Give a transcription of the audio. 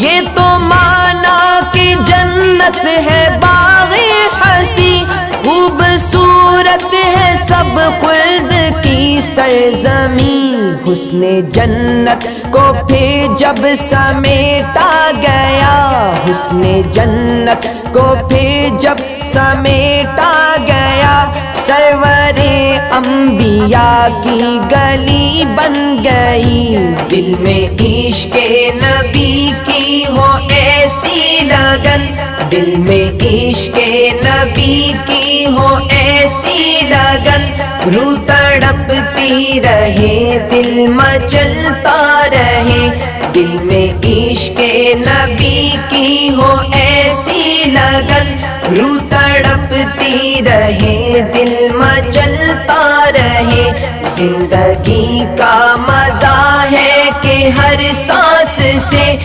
یہ تو مانا کہ جنت ہے باغ ہنسی، خوبصورت ہے سب خلد کی سرزمین، حسن جنت کو پھر جب سمیٹا گیا، حسن جنت کو پھر جب سمیٹا گیا، سرور انبیاء کی گلی بن گئی، دل میں عشق نبی کی ہو ایسی لگن، دل میں عشق نبی کی ہو ایسی لگن، روح تڑپتی رہے دل مچلتا رہے، دل میں عشق نبی کی ہو ایسی لگن، روح تڑپتی رہے دل مچلتا رہے، زندگی کا مزہ ہے کہ ہر سانس سے